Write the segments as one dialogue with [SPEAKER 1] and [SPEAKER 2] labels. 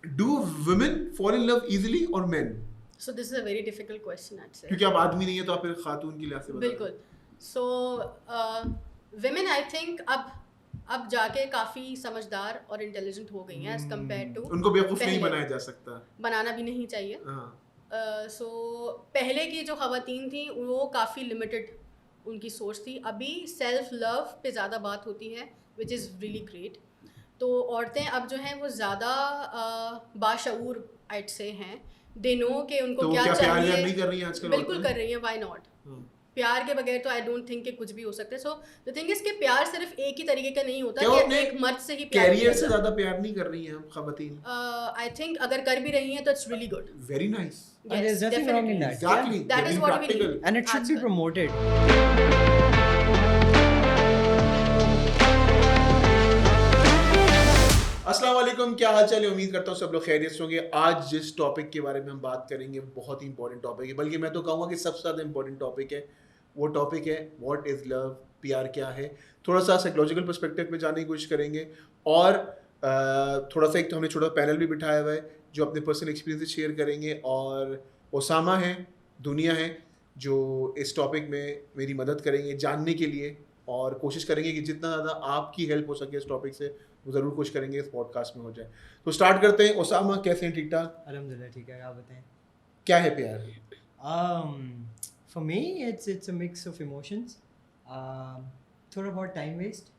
[SPEAKER 1] Do women fall in love easily or men?
[SPEAKER 2] So this is a very difficult question, I'd say.
[SPEAKER 1] क्योंकि आप आदमी नहीं है तो आप फिर खातून की लिहाज से बता
[SPEAKER 2] बिल्कुल. So women I think अब जाके काफ़ी समझदार और इंटेलिजेंट हो गई हैं एज कम्पेयर टू
[SPEAKER 1] उनको बेवकूफ़ नहीं बनाया जा सकता.
[SPEAKER 2] बनाना भी नहीं चाहिए.
[SPEAKER 1] हाँ.
[SPEAKER 2] सो पहले की जो ख़वातीन थी वो काफ़ी लिमिटेड उनकी सोच थी. अभी सेल्फ लव पे ज़्यादा बात होती है विच इज़ रियली ग्रेट. तो औरतें अब जो हैं वो ज़्यादा बाशऊर आइट से हैं. दे नो कि उनको
[SPEAKER 1] तो
[SPEAKER 2] क्या
[SPEAKER 1] क्या प्यार
[SPEAKER 2] चाहिए.
[SPEAKER 1] नहीं कर रही हैं आजकल?
[SPEAKER 2] बिल्कुल कर रही हैं. Why not. प्यार के बगैर तो आई डोंट थिंक कि कुछ भी हो सकता है. सो द थिंग इज कि प्यार सिर्फ एक ही तरीके का नहीं होता कि एक मर्द से ही प्यार
[SPEAKER 1] कैरियर से ज्यादा प्यार नहीं कर रही हैं हम खवातीन.
[SPEAKER 2] आई थिंक अगर कर भी रही हैं तो it's really good.
[SPEAKER 1] Very nice.
[SPEAKER 3] And there's nothing wrong in that.
[SPEAKER 1] Exactly.
[SPEAKER 2] That is what we need.
[SPEAKER 3] And it should be promoted.
[SPEAKER 1] अस्सलाम वालेकुम, क्या हाल चाल है? उम्मीद करता हूँ सब लोग खैरियत से होंगे. आज जिस टॉपिक के बारे में हम बात करेंगे बहुत ही इंपॉर्टेंट टॉपिक है, बल्कि मैं तो कहूँगा कि सबसे ज़्यादा इंपॉर्टेंट टॉपिक है. वो टॉपिक है व्हाट इज़ लव, प्यार क्या है. थोड़ा सा साइकोलॉजिकल पर्सपेक्टिव में जाने की कोशिश करेंगे और थोड़ा सा एक तो हमने छोटा पैनल भी बिठाया हुआ है जो अपने पर्सनल एक्सपीरियंस शेयर करेंगे. और ओसामा है, दुनिया है, जो इस टॉपिक में मेरी मदद करेंगे जानने के लिए, और कोशिश करेंगे कि जितना ज़्यादा आपकी हेल्प हो सके इस टॉपिक से वो ज़रूर कोशिश करेंगे इस पॉडकास्ट में हो जाए. तो स्टार्ट करते हैं. ओसामा कैसे हैं? ठीक ठाक.
[SPEAKER 3] अल्हम्दुलिल्लाह ठीक है. आप बताएं.
[SPEAKER 1] क्या है प्यार?
[SPEAKER 3] For me, it's a mix of emotions. थोड़ा बहुत time waste.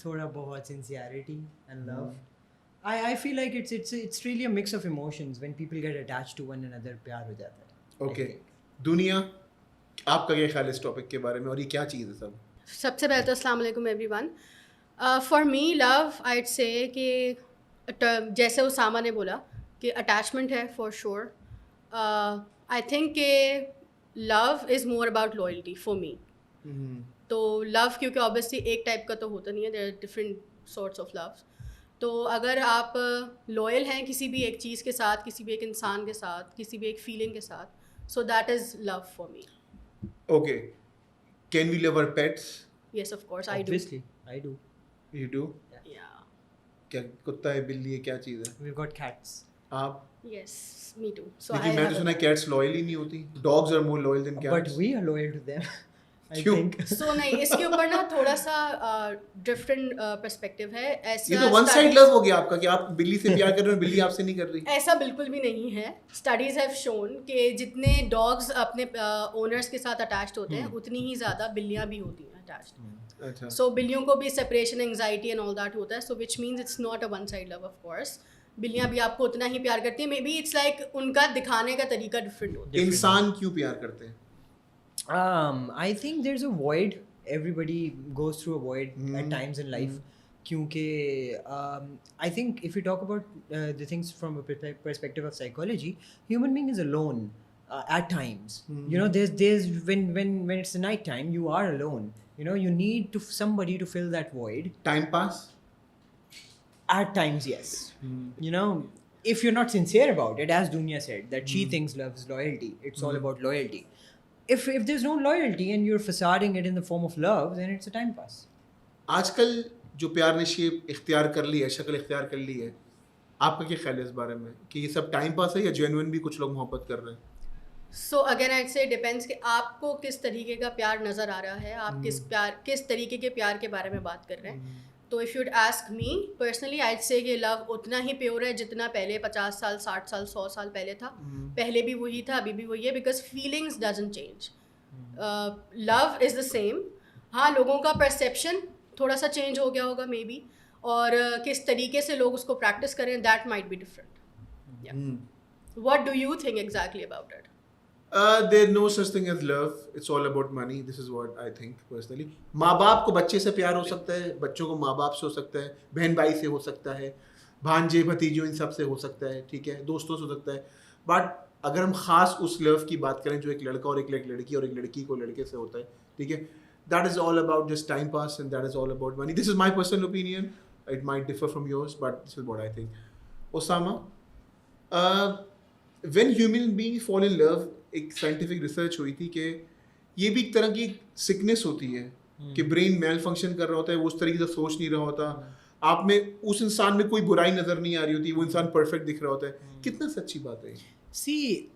[SPEAKER 3] थोड़ा बहुत sincerity and love. I feel like it's really a mix of emotions when people get attached to one another. प्यार हो जाता है.
[SPEAKER 1] Okay. दुनिया, आपका क्या ख्याल है इस टॉपिक के बारे में और ये क्या चीज़ है सब?
[SPEAKER 2] सबसे पहले तो अस्सलाम वालेकुम एवरीवन. फॉर मी लव आइड से कि जैसे उसामा ने बोला कि अटैचमेंट है फॉर श्योर. आई थिंक कि love is more about loyalty for me. तो लव क्योंकि ऑब्वियसली एक टाइप का तो होता नहीं है, there are different sorts of love. तो अगर आप लॉयल हैं किसी भी एक चीज़ के साथ, किसी भी एक इंसान के साथ, किसी भी एक फीलिंग के साथ, सो that is love for me.
[SPEAKER 1] Okay. Can we love our pets?
[SPEAKER 2] Yes, of course, I do.
[SPEAKER 3] Obviously, I do.
[SPEAKER 1] You do?
[SPEAKER 2] Yeah.
[SPEAKER 1] क्या कुत्ता है, बिल्ली है, क्या चीज़ है?
[SPEAKER 3] We've got cats.
[SPEAKER 1] आप?
[SPEAKER 2] Yes, me too. So
[SPEAKER 1] लेकिन मैं तो सुना है cats loyal ही नहीं होती. Dogs are more loyal than cats.
[SPEAKER 3] But we are loyal to them. I
[SPEAKER 1] क्यों?
[SPEAKER 3] think.
[SPEAKER 2] So नहीं, इसके ऊपर ना थोड़ा सा डिफरेंट पर्सपेक्टिव है. ऐसा
[SPEAKER 1] ये तो वन साइड लव हो गया आपका कि आप बिल्ली से प्यार कर रहे हो, बिल्ली आपसे नहीं कर रही.
[SPEAKER 2] ऐसा बिल्कुल भी नहीं है. स्टडीज हैव शोन कि जितने डॉग्स अपने ओनर्स के साथ अटैच्ड होते हैं उतनी ही ज़्यादा बिल्लियाँ भी होती हैं अटैच्ड.
[SPEAKER 1] अच्छा.
[SPEAKER 2] सो बिल्लियों को भी separation anxiety and all that होता है. So which means it's not a one side love. Of course बिल्लियाँ भी आपको उतना ही प्यार करती हैं. मे बी इट्स लाइक उनका दिखाने का तरीका डिफरेंट होता है.
[SPEAKER 1] इंसान क्यों प्यार करते हैं?
[SPEAKER 3] I think there's a void. Everybody goes through a void at times in life. क्योंकि I think if we talk about the things from a perspective of psychology, human being is alone at times. You know, there's when it's the night time, you are alone. You know, you need somebody to fill that void.
[SPEAKER 1] Time pass?
[SPEAKER 3] At times, yes. You know, if you're not sincere about it, as Dunya said, that she thinks love is loyalty. It's all about loyalty. If there's no loyalty and you're facading it in the form of love, then it's a time pass.
[SPEAKER 1] आजकल जो प्यार ने shape इख्तियार कर ली है, शक्ल इख्तियार कर ली है, आपका क्या ख्याल है इस बारे में कि ये सब टाइम पास है या जेन्युइन भी कुछ लोग मोहब्बत कर रहे हैं?
[SPEAKER 2] सो अगेन आई से डिपेंड्स कि आपको किस तरीके का प्यार नज़र आ रहा है. आप किस तरीके के प्यार के बारे में बात कर रहे हैं. तो if you'd ask me personally I से कि लव उतना ही प्योर है जितना पहले 50 साल 60 साल 100 साल पहले था. पहले भी वही था, अभी भी वही है, because feelings doesn't change. Love is the same. हाँ, लोगों का परसेप्शन थोड़ा सा चेंज हो गया होगा मे बी, और किस तरीके से लोग उसको प्रैक्टिस करें that might be different. What do you think exactly about it?
[SPEAKER 1] There's no such thing as love. It's all about money. This is what I think personally. माँ बाप को बच्चे से प्यार हो सकता है, बच्चों को माँ बाप से हो सकता है, बहन भाई से हो सकता है, भांजे भतीजों इन सब से हो सकता है, ठीक है, दोस्तों से हो सकता है. बट अगर हम ख़ास उस लव की बात करें जो एक लड़का और एक लड़की और एक लड़की को लड़के से होता है, ठीक है, that is all about just time pass and that is all about money. This is my personal opinion. It might differ from yours, but this is what I think. Osama, when human beings fall in love, एक scientific research हुई थी कि ये भी एक तरह की sickness होती है कि ब्रेन मेल फंक्शन कर रहा होता है, वो उस तरीके से सोच नहीं रहा होता. आप में उस इंसान में कोई बुराई नजर नहीं आ रही होती, वो इंसान परफेक्ट दिख रहा होता है, कितना सच्ची बात है।
[SPEAKER 3] See,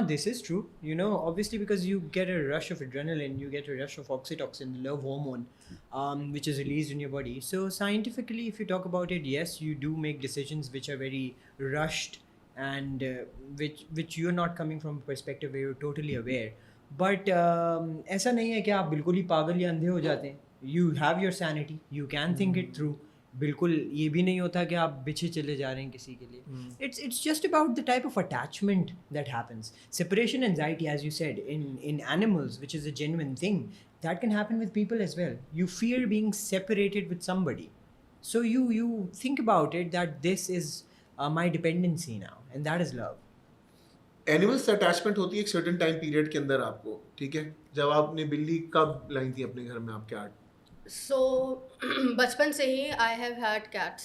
[SPEAKER 3] this is true. You know, obviously, because you get a rush of adrenaline, you get a rush of oxytocin, the love hormone, which is released in your body. So, scientifically, if you talk about it, yes, you do make decisions which are very rushed and which you're not coming from a perspective where you're totally aware. But ऐसा नहीं है कि आप बिल्कुल ही पागल या अंधे हो जाते हैं. You have your sanity. You can think it through. बिल्कुल ये भी नहीं होता कि आप पीछे चले जा रहे हैं किसी के लिए. It's just about the type of attachment that happens. Separation anxiety, as you said, in animals, which is a genuine thing, that can happen with people as well. You fear being separated with somebody, so you think about it that this is my dependency now, and that is love.
[SPEAKER 1] Animals से attachment होती है एक certain time period के अंदर आपको, ठीक है। जब आपने बिल्ली कब लाई थी अपने घर में, आप कैट?
[SPEAKER 2] सो बचपन से ही आई हैव हैड कैट्स.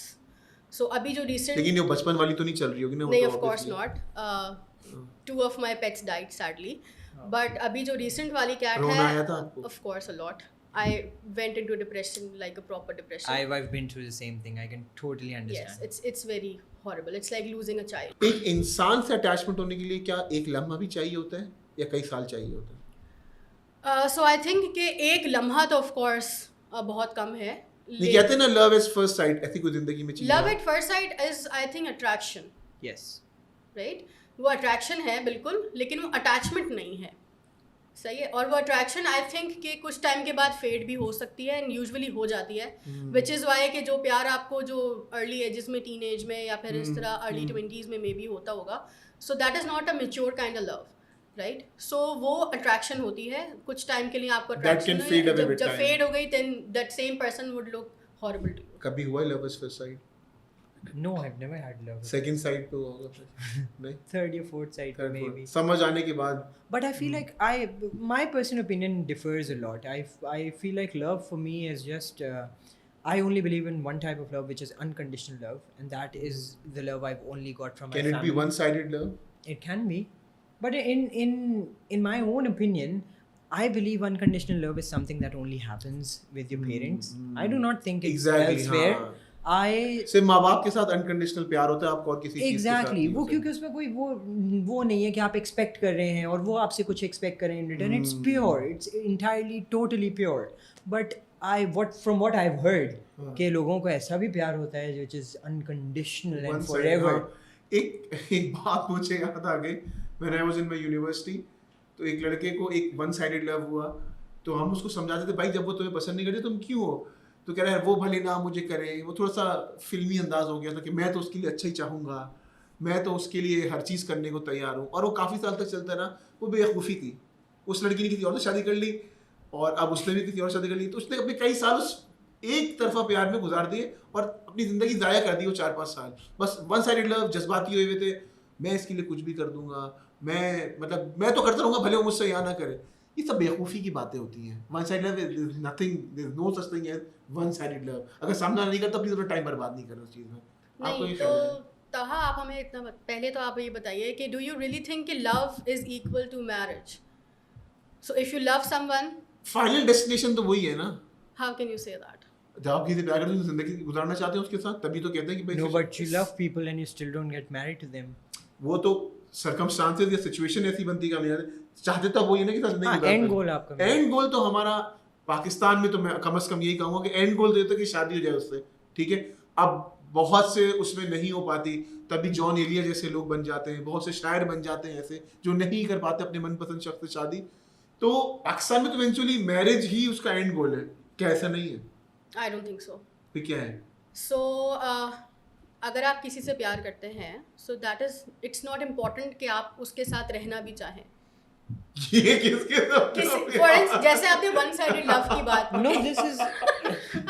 [SPEAKER 2] सो अभी जो रिसेंट,
[SPEAKER 1] लेकिन ये बचपन वाली तो नहीं चल रही होगी ना? वो
[SPEAKER 2] नहीं,
[SPEAKER 1] तो
[SPEAKER 2] of course
[SPEAKER 1] obviously-
[SPEAKER 2] not. 2 of my pets died sadly, but अभी जो recent वाली cat
[SPEAKER 1] रोना
[SPEAKER 2] है,
[SPEAKER 1] आया था आपको?
[SPEAKER 2] of course a lot. I went into depression, like a proper depression.
[SPEAKER 3] I've been through the same thing. I can totally understand.
[SPEAKER 2] Yes, it's very horrible. It's like losing a child.
[SPEAKER 1] एक इंसान से attachment होने के लिए क्या एक लम्हा भी चाहिए होता है या कई साल चाहिए होता है?
[SPEAKER 2] So I think कि एक लम्हा तो of course बहुत कम है.
[SPEAKER 1] नहीं कहते ना लव एट फर्स्ट साइट, ऐसी कोई जिंदगी में चीज
[SPEAKER 2] Love
[SPEAKER 1] है?
[SPEAKER 2] at first sight is I think attraction,
[SPEAKER 3] Yes.
[SPEAKER 2] right? वो attraction है बिल्कुल, लेकिन वो attachment नहीं है. सही है. और वो अट्रैक्शन आई थिंक कि कुछ टाइम के बाद फेड भी हो सकती है एंड यूजुअली हो जाती है, विच इज़ वाई कि जो प्यार आपको जो अर्ली एजेस में, टीन एज में या फिर इस तरह अर्ली 20s में मे बी होता होगा, so that is not a mature kind of love, right? So वो अट्रैक्शन होती है कुछ टाइम के लिए, आपको अट्रैक्शन जब फेड हो गई then that same person would look horrible to you.
[SPEAKER 1] कभी हुआ love at first sight?
[SPEAKER 3] No, I've never had love.
[SPEAKER 1] Second sight पे होगा फिर? नहीं,
[SPEAKER 3] Third or fourth side,
[SPEAKER 1] Third,
[SPEAKER 3] maybe.
[SPEAKER 1] fourth. समझ आने के बाद.
[SPEAKER 3] But I feel like my personal opinion differs a lot. I feel like love for me is just I only believe in one type of love, which is unconditional love, and that is the love I've only got from my
[SPEAKER 1] Can it
[SPEAKER 3] family.
[SPEAKER 1] be one-sided love?
[SPEAKER 3] It can be, but in my own opinion, I believe unconditional love is something that only happens with your parents. I do not think it's
[SPEAKER 1] Exactly,
[SPEAKER 3] elsewhere.
[SPEAKER 1] हाँ. सिर्फ माँ बाप के साथ unconditional प्यार होता है, आपको और किसी चीज के साथ
[SPEAKER 3] एग्जैक्टली
[SPEAKER 1] नहीं
[SPEAKER 3] वो
[SPEAKER 1] होता।
[SPEAKER 3] क्योंकि उसमें कोई वो नहीं है कि आप एक्सपेक्ट कर रहे हैं और वो आपसे कुछ एक्सपेक्ट कर रहे हैं in return. It's pure, it's entirely totally pure. But from what I have heard कि लोगों को ऐसा भी प्यार होता है which is unconditional and
[SPEAKER 1] One-sided,
[SPEAKER 3] forever.
[SPEAKER 1] हाँ. एक बात मुझे याद आ गई, when I was in my university, तो एक लड़के को एक वन साइडेड लव हुआ, तो हम उसको समझाते थे भाई जब वो तुम्हें पसंद नहीं करती तुम क्यों हो, तो कह रहा है वो भले ना मुझे करे. वो थोड़ा सा फिल्मी अंदाज हो गया था कि मैं तो उसके लिए अच्छा ही चाहूँगा, मैं तो उसके लिए हर चीज़ करने को तैयार हूँ. और वो काफ़ी साल तक चलता रहा. वो बेवकूफ़ी थी, उस लड़की ने किसी और से शादी कर ली और अब उसने भी किसी और शादी कर ली, तो उसने अपने कई साल उस एक तरफा प्यार में गुजार दिए और अपनी ज़िंदगी ज़ाया कर दी वो 4-5 साल. बस वन साइडेड लव, जज्बाती हुए हुए थे, मैं इसके लिए कुछ भी कर दूंगा, मैं तो करता रहूँगा भले वो मुझसे यहाँ ना करे. ये सब बेवकूफ़ी की बातें होती हैं. One side love is nothing, there is no such thing as one sided love. अगर सामना नहीं करता प्लीज अपना टाइम बर्बाद नहीं करो उस चीज़ में. आपको
[SPEAKER 2] नहीं
[SPEAKER 1] ये
[SPEAKER 2] तो
[SPEAKER 1] ख्याल है?
[SPEAKER 2] तहा आप हमें इतना पहले तो आप ये बताइए कि डू यू रियली थिंक कि love is equal to marriage? So if you love someone,
[SPEAKER 1] final destination तो वही है ना.
[SPEAKER 2] How can you say that?
[SPEAKER 1] जब आप किसी प्यार करते हैं जिंदगी गुजारना चाहते हैं उसके साथ, तभी तो कहते हैं कि भाई
[SPEAKER 3] No, but you love people and you still don't get married to them.
[SPEAKER 1] वो तो सर्कमस्टांसेस या सिचुएशन ऐसी बनती का नहीं, चाहते तो वही है ना कि साथ नहीं.
[SPEAKER 3] एंड गोल आपका
[SPEAKER 1] एंड गोल तो हमारा पाकिस्तान में तो मैं कम से कम यही कहूँगा कि एंड गोल तो ये था कि शादी हो जाए उससे, ठीक है. अब बहुत से उसमें नहीं हो पाती, तभी जॉन एलिया जैसे लोग बन जाते हैं, बहुत से शायर बन जाते हैं ऐसे जो नहीं कर पाते अपने मनपसंद शख्स से शादी. तो पाकिस्तान में तो इवेंचुअली मैरिज ही उसका एंड गोल है. क्या ऐसा नहीं है?
[SPEAKER 2] I don't think so.
[SPEAKER 1] फिर क्या है?
[SPEAKER 2] सो अगर आप किसी से प्यार करते हैं, so that is, it's not important कि आप उसके साथ रहना भी चाहें.
[SPEAKER 1] ये किसके साथ?
[SPEAKER 2] फॉर इंस्टेंस जैसे आपने वन साइडेड लव की बात
[SPEAKER 3] No,
[SPEAKER 2] की.
[SPEAKER 3] this is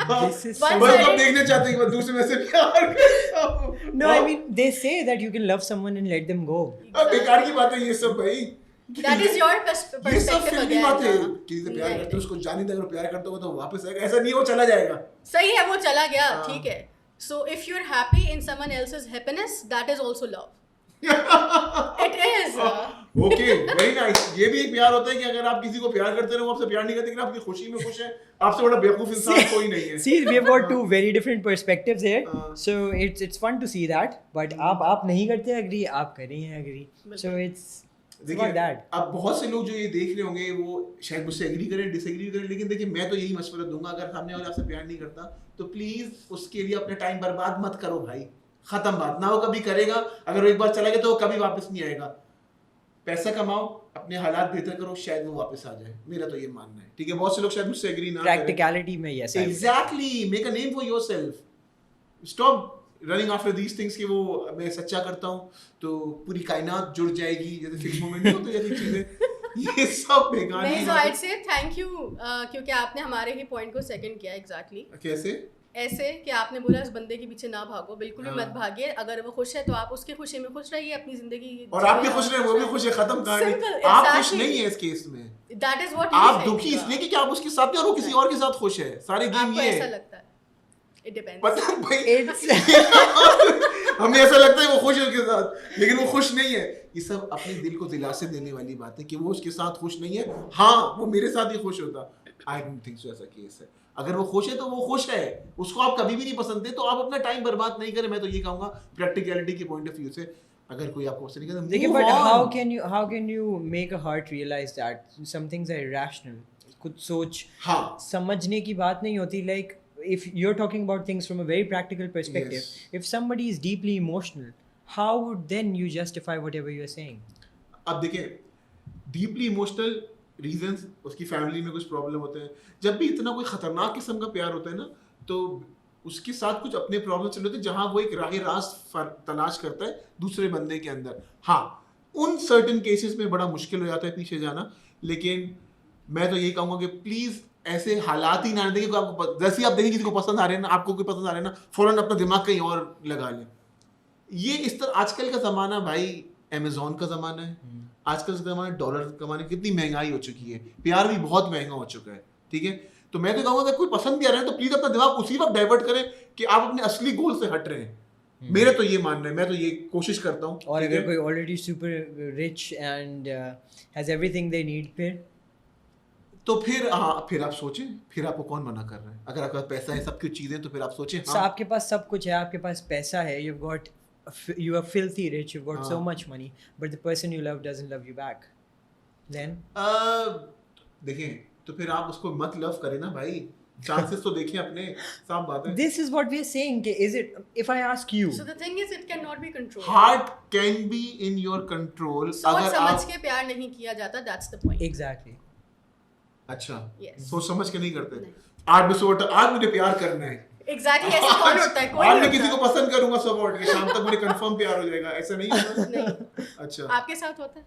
[SPEAKER 2] One
[SPEAKER 1] बस
[SPEAKER 2] sided-
[SPEAKER 1] हम देखना चाहते हैं कि मैं दूसरे में से प्यार करता हूँ.
[SPEAKER 3] No, I mean they say that you can love someone and let them go.
[SPEAKER 1] अब बेकार की बात है ये सब भाई.
[SPEAKER 2] That is your
[SPEAKER 1] ये सब
[SPEAKER 2] perspective
[SPEAKER 1] फिल्मी
[SPEAKER 2] again.
[SPEAKER 1] बात है.
[SPEAKER 2] हाँ.
[SPEAKER 1] किसी से प्यार
[SPEAKER 2] नहीं,
[SPEAKER 1] करते हो उसको जाने दे, अगर प्यार करते हो तो वापस आएगा. ऐसा नहीं है वो चला जाएगा.
[SPEAKER 2] सही है, वो चला गया,
[SPEAKER 1] हाँ.
[SPEAKER 2] ठीक है. So if you are happy in someone else's happiness, that is also love. It is.
[SPEAKER 1] Okay, very nice. ये भी एक प्यार होता है कि अगर आप किसी को प्यार करते हैं वो आपसे प्यार नहीं करते, लेकिन आपकी खुशी में खुश है, आपसे बड़ा बेवकूफ इंसान कोई नहीं है।
[SPEAKER 3] See, we've got two very different perspectives here,
[SPEAKER 1] हाँ।
[SPEAKER 3] so it's fun to see that. But आप नहीं करते agree, आप कर रही हैं agree. So it's about
[SPEAKER 1] देखिए,
[SPEAKER 3] that.
[SPEAKER 1] अब बहुत से लोग जो ये देख रहे होंगे वो शायद मुझसे एग्री करें, डिसएग्री करें, लेकिन देखिए मैं तो यही मशवरा दूंगा, अगर सामने वाला आपसे प्यार नहीं करता तो प्लीज उसके लिए अपना टाइम बर्बाद मत करो भाई। खत्म बात, ना वो कभी करेगा, अगर वो एक बार चला गया तो वो कभी वापस नहीं आएगा। पैसा कमाओ, अपने हालात बेहतर करो, शायद वो वापस आ जाए। मेरा तो ये मानना है, ठीक है। बहुत से लोग शायद मुझसे एग्री ना करें।
[SPEAKER 3] Practicality में yes. I would.
[SPEAKER 1] Exactly, make a name for yourself, stop running after these things कि वो मैं सच्चा करता हूँ तो पूरी कायनात जुड़ जाएगी, जैसे फिक्स मोमेंट नहीं होते जैसी चीजें, ये सब बेकार
[SPEAKER 2] नहीं,
[SPEAKER 1] ही
[SPEAKER 2] so
[SPEAKER 1] बातें।
[SPEAKER 2] I'd say thank you, क्योंकि आपने हमारे ही पॉइंट को सेकंड किया एग्जैक्टली।
[SPEAKER 1] कैसे?
[SPEAKER 2] ऐसे कि आपने बोला इस बंदे के पीछे ना भागो, बिल्कुल भी
[SPEAKER 1] हाँ।
[SPEAKER 2] मत भागिए। अगर वो खुश है तो आप उसकी खुशी में खुश रहिए, अपनी जिंदगी
[SPEAKER 1] और आप भी खुश रहे, वो भी खुश है, खत्म कहानी।
[SPEAKER 2] Simple,
[SPEAKER 1] आप खुश
[SPEAKER 2] exactly.
[SPEAKER 1] नहीं है इस केस में,
[SPEAKER 2] दैट इज व्हाट
[SPEAKER 1] आप दुखी इसलिए कि आप उसके साथ नहीं और वो किसी और के साथ खुश है। सारे गेम
[SPEAKER 2] आपको
[SPEAKER 1] ये
[SPEAKER 2] ऐसा
[SPEAKER 1] है।
[SPEAKER 2] लगता है, इट डिपेंड्स।
[SPEAKER 1] पता भाई,
[SPEAKER 3] It's
[SPEAKER 1] हमें ऐसा लगता है वो खुश है उसके साथ, लेकिन वो खुश नहीं है। ये सब अपने दिल को दिलासे देने वाली बात है कि वो उसके साथ खुश नहीं है। हाँ, वो मेरे साथ ही खुश होता। आई डोंट थिंक सो ऐसा केस है। अगर वो खुश है तो वो खुश है, उसको आप कभी भी नहीं पसंद थे तो आप अपना टाइम बर्बाद नहीं करें। मैं तो ये कहूंगा प्रैक्टिकलिटी के पॉइंट ऑफ व्यू से, अगर कोई आपको पसंद नहीं करता,
[SPEAKER 3] देखिए,
[SPEAKER 1] move
[SPEAKER 3] but
[SPEAKER 1] on.
[SPEAKER 3] how can you make a heart realize that some things are irrational? कुछ सोच
[SPEAKER 1] हाँ,
[SPEAKER 3] समझने की बात नहीं होती. Like if you're talking about things from a very practical perspective,
[SPEAKER 1] Yes.
[SPEAKER 3] if somebody is deeply emotional, how would then you justify whatever you're saying?
[SPEAKER 1] अब देखिए, डीपली इमोशनल रीजंस, उसकी फैमिली में कुछ प्रॉब्लम होते हैं। जब भी इतना कोई खतरनाक किस्म का प्यार होता है ना, तो उसके साथ कुछ अपने प्रॉब्लम चल रहे होते हैं, जहां वो एक राह रास्त तलाश करता है दूसरे बंदे के अंदर। हाँ, उन सर्टेन केसेस में बड़ा मुश्किल हो जाता है पीछे जाना, लेकिन मैं तो यही कहूंगा कि प्लीज ऐसे हालात ही ना आने दें कि आपको जैसे ही आप देखें किसी को पसंद आ रहे हैं ना, आपको कोई पसंद आ रहे हैं ना, फौरन अपना दिमाग कहीं और लगा लें। ये इस तरह आजकल का जमाना भाई अमेजोन का जमाना है। आजकल का जमाना डॉलर कमाने, कितनी महंगाई हो चुकी है, प्यार भी बहुत महंगा हो चुका है, ठीक है। तो मैं तो कहूँगा अगर कोई पसंद भी आ रहा है तो प्लीज अपना दिमाग उसी वक्त डाइवर्ट करें कि आप अपने असली गोल से हट रहे हैं। मेरा तो ये मानना है, मैं तो ये कोशिश करता हूँ।
[SPEAKER 3] और
[SPEAKER 1] ठीक
[SPEAKER 3] अगर
[SPEAKER 1] है?
[SPEAKER 3] कोई already super rich and has everything they need,
[SPEAKER 1] तो फिर हाँ, फिर आप सोचें, फिर आपको कौन मना कर रहा है? अगर आपके पास पैसा है, सब कुछ चीजें, तो फिर आप सोचें।
[SPEAKER 3] so आपके पास सब कुछ है, आपके पास पैसा है, you are filthy rich, you've got so
[SPEAKER 1] हाँ।
[SPEAKER 3] much money, but the person you love doesn't love you back, then
[SPEAKER 1] देखें, तो फिर आप उसको मत लव करें ना भाई, चांसेस तो देखें अपने, साफ बात है।
[SPEAKER 3] this is what we are saying. Is it, if I ask you,
[SPEAKER 2] So the thing is, it cannot be controlled.
[SPEAKER 1] Heart can be in your control.
[SPEAKER 2] सोच
[SPEAKER 1] अगर
[SPEAKER 2] समझ
[SPEAKER 1] आप
[SPEAKER 2] के प्यार नहीं किया जाता, that's the point.
[SPEAKER 3] exactly,
[SPEAKER 1] अच्छा,
[SPEAKER 2] Yes.
[SPEAKER 1] सोच समझ के नहीं करते।
[SPEAKER 2] नहीं।
[SPEAKER 1] आज मैं सोच, आज मुझे प्यार करना है,
[SPEAKER 2] Exactly, ऐसे कौन होता है? कोई
[SPEAKER 1] आज
[SPEAKER 2] नहीं
[SPEAKER 1] मैं किसी को
[SPEAKER 2] होता।
[SPEAKER 1] पसंद करूंगा सुबह उठ के, शाम तक मुझे कंफर्म प्यार हो जाएगा, ऐसा नहीं होता।
[SPEAKER 2] नहीं,
[SPEAKER 1] अच्छा,
[SPEAKER 2] आपके साथ होता है?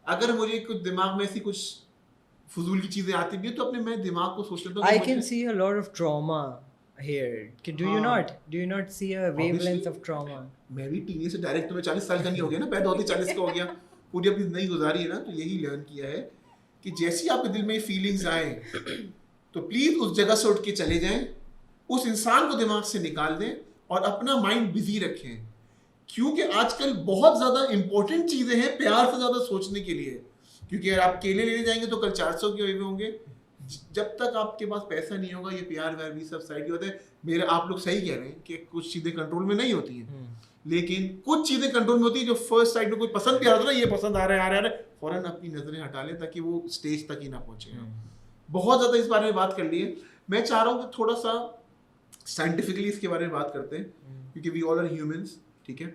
[SPEAKER 1] अगर मुझे कुछ दिमाग में ऐसी कुछ फजूल की चीजें आती भी हैं, तो अपने मैं दिमाग को सोच लेता हूँ
[SPEAKER 3] I
[SPEAKER 1] कि
[SPEAKER 3] can
[SPEAKER 1] मुझे-
[SPEAKER 3] see a lot of trauma here. Do you
[SPEAKER 1] हाँ।
[SPEAKER 3] not? Do you not see a wavelength
[SPEAKER 1] Obviously.
[SPEAKER 3] of trauma?
[SPEAKER 1] मैं भी टीने से डायरेक्ट, तो मैं 40 साल का नहीं हो गया ना, पैदा होते 40 का हो गया, पूरी अपनी जिंदगी गुजारी है ना, तो यही लर्न किया है कि जैसी आपके दिल में फीलिंग्स आए तो प्लीज उस जगह से उठ के चले जाएं, उस इंसान को दिमाग से निकाल दें और अपना माइंड बिजी रखें, क्योंकि आजकल बहुत ज्यादा इंपॉर्टेंट चीजें हैं प्यार से ज्यादा सोचने के लिए। क्योंकि अगर आप केले लेने जाएंगे तो कल 400 के हुए होंगे। जब तक आपके पास पैसा नहीं होगा, ये प्यार व्यार भी सब साइड होते हैं। मेरे आप लोग सही कह रहे हैं कि कुछ चीजें कंट्रोल में नहीं होती हैं, लेकिन कुछ चीजें कंट्रोल में होती है। जो फर्स्ट साइड में कोई पसंद भी आ रहा था ना, ये पसंद आ रहा है, फौरन अपनी नजरें हटा लें ताकि वो स्टेज तक ही ना पहुंचे। बहुत ज्यादा इस बारे में बात कर लिए, मैं चाह रहा हूँ कि थोड़ा सा साइंटिफिकली इसके बारे में बात करते हैं, क्योंकि वी ऑल आर ह्यूमंस, ठीक है।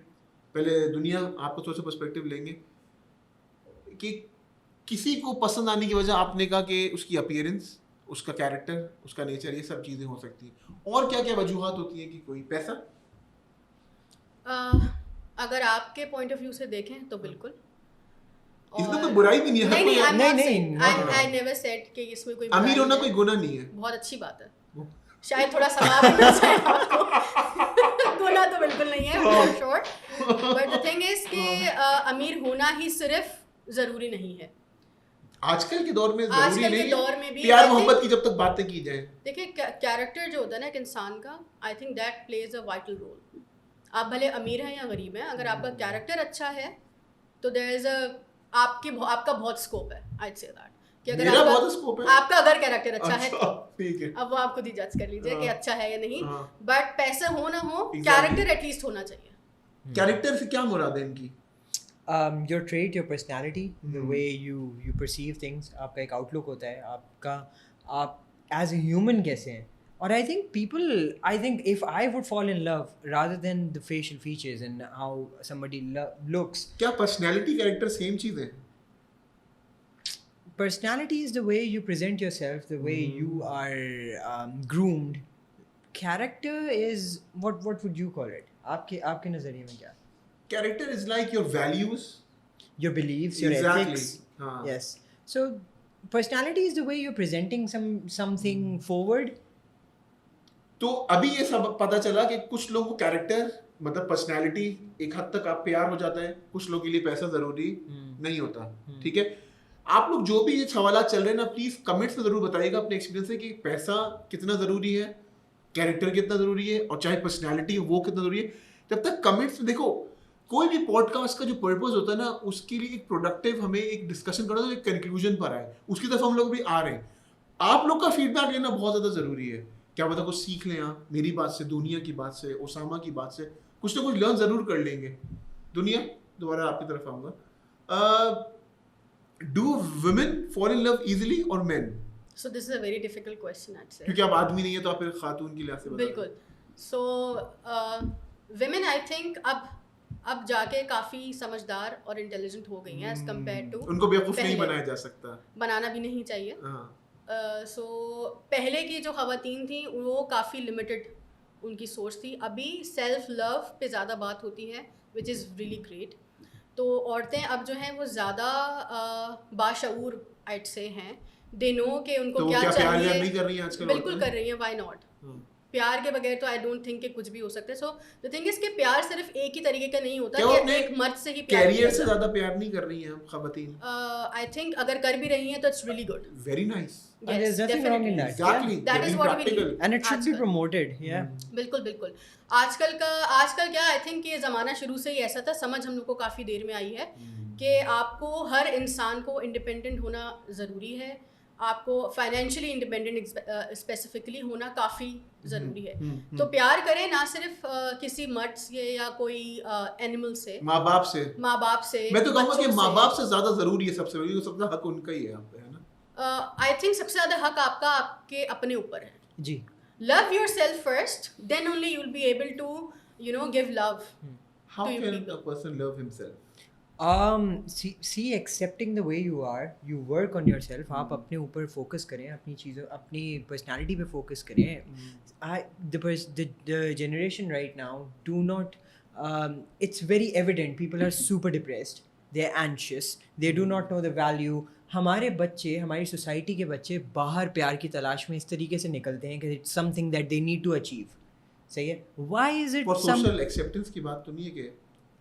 [SPEAKER 1] पहले दुनिया आपको थोड़ा सा पर्सपेक्टिव लेंगे कि किसी को पसंद आने की वजह आपने कहा कि उसकी अपीयरेंस, उसका कैरेक्टर, उसका नेचर, ये सब चीज़ें हो सकती हैं। और क्या क्या वजूहात होती हैं कि कोई पैसा?
[SPEAKER 2] अगर आपके पॉइंट ऑफ व्यू से देखें तो बिल्कुल।
[SPEAKER 1] इसमें कोई बुराई भी नहीं है। हर
[SPEAKER 2] नहीं,
[SPEAKER 1] कोई-
[SPEAKER 2] I'm not
[SPEAKER 3] नहीं,
[SPEAKER 2] saying,
[SPEAKER 3] not
[SPEAKER 2] I never said कि इसमें कोई
[SPEAKER 1] अमीर
[SPEAKER 2] बुराई
[SPEAKER 1] होना
[SPEAKER 2] है।
[SPEAKER 1] कोई गुनाह नहीं है।
[SPEAKER 2] बहुत अच्छी बात है, शायद थोड़ा सवाब है मिल जाए आपको। गुनाह तो बिल्कुल नहीं है, for sure. But the thing is कि अमीर होना ही सिर्फ जरूरी नहीं है।
[SPEAKER 1] आजकल के दौर में
[SPEAKER 2] आजकल
[SPEAKER 1] जरूरी
[SPEAKER 2] के
[SPEAKER 1] नहीं
[SPEAKER 2] दौर में
[SPEAKER 1] है,
[SPEAKER 2] भी
[SPEAKER 1] प्यार
[SPEAKER 2] I think-
[SPEAKER 1] मोहब्बत की जब तक बातें की जाए।
[SPEAKER 2] देखिए कैरेक्टर जो होता है ना एक इंसान का, I think that plays a vital role. आप भले अमीर हैं या गरीब हैं, अगर आपका कैरेक्टर अच्छा है तो देयर इज आपका बहुत स्कोप है, आई से दैट, कि अगर
[SPEAKER 1] मेरा बहुत स्कोप है,
[SPEAKER 2] आपका अगर कैरेक्टर अच्छा है
[SPEAKER 1] अच्छा ठीक है,
[SPEAKER 2] अब वो आप खुद ही जज कर लीजिए कि
[SPEAKER 1] हाँ।
[SPEAKER 2] अच्छा है या नहीं,
[SPEAKER 1] हाँ।
[SPEAKER 2] बट पैसे हो ना हो
[SPEAKER 1] Exactly.
[SPEAKER 2] कैरेक्टर एटलीस्ट होना चाहिए।
[SPEAKER 1] कैरेक्टर से क्या मुराद है इनकी?
[SPEAKER 3] your trait, your personality, the
[SPEAKER 1] Hmm.
[SPEAKER 3] way you perceive things, आपका एक outlook होता है, आपका आप as a human कैसे हैं. और I think if I would fall in love rather than the facial features and how somebody looks,
[SPEAKER 1] क्या पर्सनैलिटी कैरेक्टर सेम चीज है?
[SPEAKER 3] personality is the way you present yourself, the way you are groomed. Character is what would you call it? आपके नज़रिए में क्या?
[SPEAKER 1] Character is like your values,
[SPEAKER 3] Your beliefs, your
[SPEAKER 1] Exactly.
[SPEAKER 3] ethics.
[SPEAKER 1] हाँ.
[SPEAKER 3] Yes. So personality is the way you're presenting something forward.
[SPEAKER 1] तो अभी ये सब पता चला कि कुछ लोगों को कैरेक्टर मतलब पर्सनैलिटी एक हद तक आप प्यार हो जाता है, कुछ लोगों के लिए पैसा जरूरी नहीं होता, ठीक है? आप लोग जो भी ये सवाल चल रहे हैं ना, प्लीज कमेंट्स में जरूर बताइएगा अपने एक्सपीरियंस से कि पैसा कितना जरूरी है, कैरेक्टर कितना जरूरी है, और चाहे पर्सनैलिटी वो कितना जरूरी है। जब तक कमेंट्स में देखो, कोई भी पॉडकास्ट का जो पर्पस होता है ना, उसके लिए एक प्रोडक्टिव हमें एक डिस्कशन करना तो एक कंक्लूजन पर आए, उसकी तरफ हम लोग भी आ रहे हैं। आप लोग का फीडबैक लेना बहुत ज़्यादा ज़रूरी है। क्या पता कुछ सीख लें आप मेरी बात से, दुनिया की बात से, ओसामा की बात से कुछ ना कुछ लर्न ज़रूर कर लेंगे। दुनिया, दोबारा आपकी तरफ आऊँगा। Do women fall in love easily और men?
[SPEAKER 2] So this is a very difficult question I say,
[SPEAKER 1] क्योंकि आप आदमी नहीं है तो आप फिर खातून की लिहाज से बता
[SPEAKER 2] बिल्कुल। सो विमेन आई थिंक अब जाके काफ़ी समझदार और इंटेलिजेंट हो गई हैं एज कम्पेयर टू,
[SPEAKER 1] उनको बेवकूफ़ नहीं
[SPEAKER 2] पहले।
[SPEAKER 1] बनाया जा सकता।
[SPEAKER 2] बनाना भी नहीं चाहिए।
[SPEAKER 1] हाँ।
[SPEAKER 2] सो पहले की जो ख़वातीन थी वो काफ़ी लिमिटेड उनकी सोच थी, अभी सेल्फ लव पे ज़्यादा बात होती है विच इज़ रियली ग्रेट। तो औरतें अब जो हैं वो ज़्यादा बाशऊर आइट से हैं, दे नो कि उनको
[SPEAKER 1] तो वो
[SPEAKER 2] क्या
[SPEAKER 1] क्या प्यार व्यार
[SPEAKER 2] चाहिए।
[SPEAKER 1] नहीं कर रही हैं आजकल?
[SPEAKER 2] बिल्कुल कर रही हैं, व्हाई नॉट। प्यार के बगैर तो आई डोंट थिंक कि कुछ भी हो सकता है। सो द थिंग इज कि प्यार सिर्फ एक ही तरीके का नहीं होता
[SPEAKER 1] क्या वो
[SPEAKER 2] कि
[SPEAKER 1] अपने
[SPEAKER 2] एक मर्द से ही प्यार
[SPEAKER 1] कैरियर
[SPEAKER 2] किया
[SPEAKER 1] से
[SPEAKER 2] जाए।
[SPEAKER 1] ज़्यादा प्यार नहीं कर रही हैं खवातीन?
[SPEAKER 2] आई थिंक अगर कर भी रही हैं तो it's really good.
[SPEAKER 1] Very nice.
[SPEAKER 3] There's nothing wrong in that.
[SPEAKER 1] Exactly,
[SPEAKER 2] That is what we need.
[SPEAKER 3] And it should be
[SPEAKER 2] आजकल।
[SPEAKER 3] promoted. Yeah.
[SPEAKER 2] बिल्कुल बिल्कुल। आजकल क्या आई थिंक ये ज़माना शुरू से ही ऐसा था, समझ हम लोग को काफ़ी देर में आई है कि आपको हर इंसान को इंडिपेंडेंट होना ज़रूरी है, आपको फाइनेंशियली इंडिपेंडेंट स्पेसिफिकली होना काफ़ी ज़रूरी है। तो प्यार करें ना सिर्फ किसी मर्द से या कोई एनिमल से,
[SPEAKER 1] माँ बाप से।
[SPEAKER 2] माँ बाप से,
[SPEAKER 1] मैं तो कहूँगा कि
[SPEAKER 2] बच्चों
[SPEAKER 1] माँ
[SPEAKER 2] से।
[SPEAKER 1] बाप से ज़्यादा ज़रूरी है, सबसे बड़ी सबसे हक उनका ही है आप पे, है ना?
[SPEAKER 2] आई थिंक सबसे ज़्यादा हक आपका आपके अपने ऊपर है।
[SPEAKER 3] जी।
[SPEAKER 2] Love yourself first, then only you'll be able to, give love
[SPEAKER 1] How
[SPEAKER 2] to you
[SPEAKER 1] can
[SPEAKER 2] people.
[SPEAKER 1] a person love himself?
[SPEAKER 3] See accepting the way you are, you work on yourself. आप अपने ऊपर फोकस करें, अपनी चीज़ों, अपनी personality पे focus करें. The generation right now do not. It's very evident. People are super depressed. They're anxious. They do not know the value. हमारे बच्चे, हमारी सोसाइटी के बच्चे बाहर प्यार की तलाश में इस तरीके से निकलते हैं कि it's something that they need to achieve. सही है? Why is it
[SPEAKER 1] For social acceptance की बात तो नहीं है कि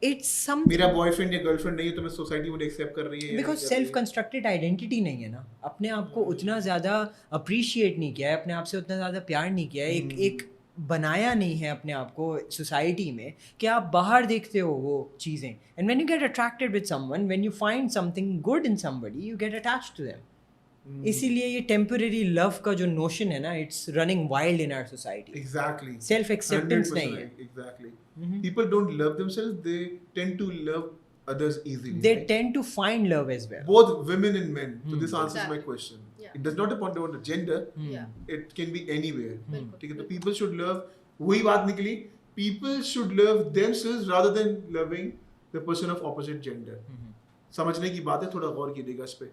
[SPEAKER 3] it's something
[SPEAKER 1] मेरा बॉयफ्रेंड या गर्लफ्रेंड नहीं है तो मैं सोसाइटी मुझे एक्सेप्ट कर रही है?
[SPEAKER 3] बिकॉज सेल्फ कंस्ट्रक्टेड आइडेंटिटी नहीं है ना, अपने आप को उतना ज़्यादा अप्रिशिएट नहीं किया है, अपने आप से उतना ज़्यादा प्यार नहीं किया है, एक बनाया नहीं है अपने आप को सोसाइटी में कि आप बाहर देखते हो वो चीज़ें. And when you get attracted with someone, when you find something good in somebody, you get attached to them. इसीलिए ये टेम्पररी लव का जो नोशन है ना, it's running wild in our society.
[SPEAKER 1] Exactly.
[SPEAKER 3] Self acceptance
[SPEAKER 1] 100%
[SPEAKER 3] नहीं है.
[SPEAKER 1] Exactly. People don't love themselves, they tend to love others easily.
[SPEAKER 3] They
[SPEAKER 1] right?
[SPEAKER 3] tend to find love as well.
[SPEAKER 1] Both women and men. So this answers my
[SPEAKER 2] Exactly.
[SPEAKER 1] question.
[SPEAKER 2] Yeah.
[SPEAKER 1] It does not depend on the gender.
[SPEAKER 2] Yeah.
[SPEAKER 1] It can be anywhere.
[SPEAKER 2] बिल्कुल,
[SPEAKER 1] ठीक है, तो people should love, वही बात निकली, people should love themselves rather than loving the person of opposite gender. समझने की बात है, थोड़ा गौर कीजिएगा इस पे.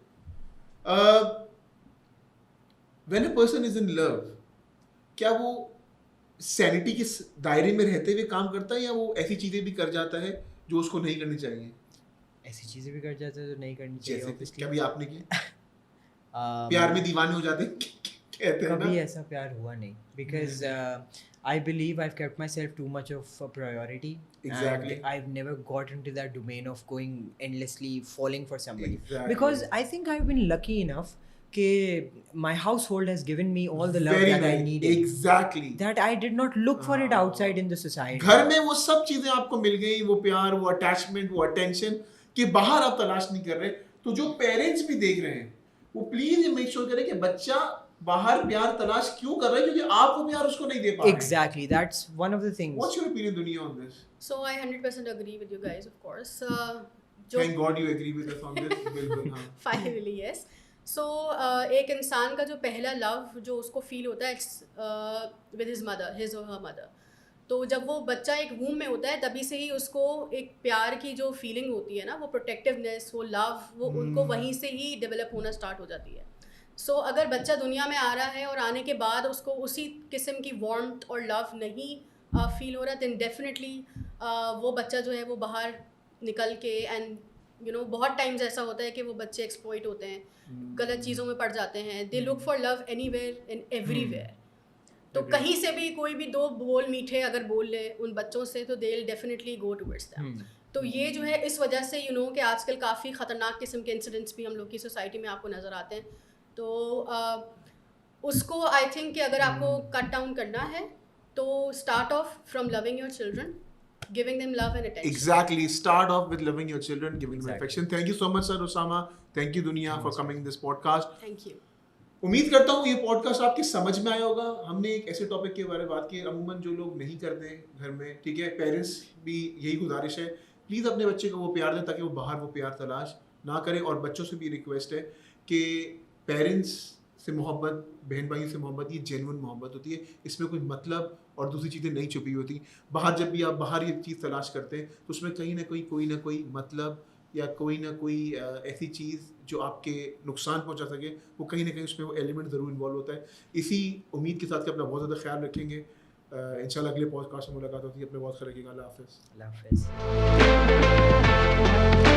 [SPEAKER 1] When a person is in love, क्या वो सैनिटी के दायरे में रहते हुए काम करता है या वो ऐसी चीजें भी कर जाता है जो उसको नहीं करनी चाहिए?
[SPEAKER 3] ऐसी चीज़ें भी कर जाते हैं तो नहीं करनी चाहिए.
[SPEAKER 1] जैसे
[SPEAKER 3] obviously.
[SPEAKER 1] कभी आपने की प्यार में दीवाने हो जाते हैं कहते हैं
[SPEAKER 3] कभी
[SPEAKER 1] ना?
[SPEAKER 3] ऐसा प्यार हुआ नहीं, because I believe I've kept myself too much of a priority.
[SPEAKER 1] Exactly.
[SPEAKER 3] And I've never got into that domain of going endlessly falling for somebody.
[SPEAKER 1] Exactly.
[SPEAKER 3] Because I think I've been lucky enough कि my household has given me all the love
[SPEAKER 1] Very
[SPEAKER 3] that I
[SPEAKER 1] nice.
[SPEAKER 3] needed.
[SPEAKER 1] Exactly.
[SPEAKER 3] That I did not look for it
[SPEAKER 1] हाँ।
[SPEAKER 3] outside in the society.
[SPEAKER 1] घर में वो सब चीजें आपको मिल गई, वो प्यार, वो अटैचमेंट, वो अटेंशन कि बाहर आप तलाश नहीं कर रहे। तो जो पेरेंट्स भी देख रहे हैं वो प्लीज ये मेक श्योर करें कि बच्चा बाहर प्यार तलाश क्यों कर रहा है, क्योंकि आप वो प्यार उसको नहीं दे पा रहे हैं।
[SPEAKER 3] Exactly, that's one of the things.
[SPEAKER 1] What's your opinion, दुनिया, on this?
[SPEAKER 2] So I 100% agree with you guys, of course.
[SPEAKER 1] Thank God you agree with us on this. बिल्कुल हाँ।
[SPEAKER 2] Finally, yes. So एक इंसान का जो पहला लव जो उसको फील होता है it's with his mother, his और हर मदर। तो जब वो बच्चा एक वूम में होता है तभी से ही उसको एक प्यार की जो फीलिंग होती है ना, वो प्रोटेक्टिवनेस, वो लव, वो उनको वहीं से ही डेवलप होना स्टार्ट हो जाती है। सो अगर बच्चा दुनिया में आ रहा है और आने के बाद उसको उसी किस्म की वार्मथ और लव नहीं फील हो रहा, देन डेफिनेटली वो बच्चा जो है वो बाहर निकल के एंड बहुत टाइम्स ऐसा होता है कि वो बच्चे एक्सप्लॉइट होते हैं, गलत चीज़ों में पड़ जाते हैं। They look for love anywhere and everywhere. तो कहीं से भी कोई भी दो बोल मीठे अगर बोल ले उन बच्चों से तो they will definitely go towards them. तो ये जो है इस वजह से कि आजकल काफ़ी ख़तरनाक किस्म के इंसिडेंट्स भी हम लोग की सोसाइटी में आपको नज़र आते हैं। तो उसको आई थिंक कि अगर आपको कट डाउन करना है तो start of from loving your children, giving them love and attention.
[SPEAKER 1] Exactly. Start off with loving your children, giving them
[SPEAKER 3] Exactly.
[SPEAKER 1] affection. Thank you so much, sir Osama. Thank you, दुनिया, for coming this podcast.
[SPEAKER 2] Thank you.
[SPEAKER 1] उम्मीद करता हूँ ये podcast आपके समझ में आया होगा। हमने एक ऐसे टॉपिक के बारे में बात की अमूमन जो लोग नहीं करते घर में, ठीक है। पेरेंट्स भी यही गुजारिश है, प्लीज़ अपने बच्चे को वो प्यार दें ताकि वो बाहर वो प्यार तलाश ना करें। और बच्चों से भी रिक्वेस्ट है कि पेरेंट्स से मोहब्बत, बहन भाई से मोहब्बत, ये जेन्युइन मोहब्बत होती है, इसमें कोई मतलब और दूसरी चीज़ें नहीं छुपी होती। बाहर जब भी आप बाहर ये चीज़ तलाश करते हैं तो उसमें कहीं ना कोई मतलब या कोई ना कोई ऐसी चीज़ जो आपके नुकसान पहुंचा सके, वो कहीं ना कहीं उसमें वो एलिमेंट ज़रूर इन्वॉल्व होता है। इसी उम्मीद के साथ कि अपना बहुत ज़्यादा ख्याल रखेंगे। इंशाल्लाह अगले पॉडकास्ट में मुलाकात होती है। अपने बहुत ख्याल रखिएगा। अल्लाह हाफ़िज़।
[SPEAKER 3] Love is.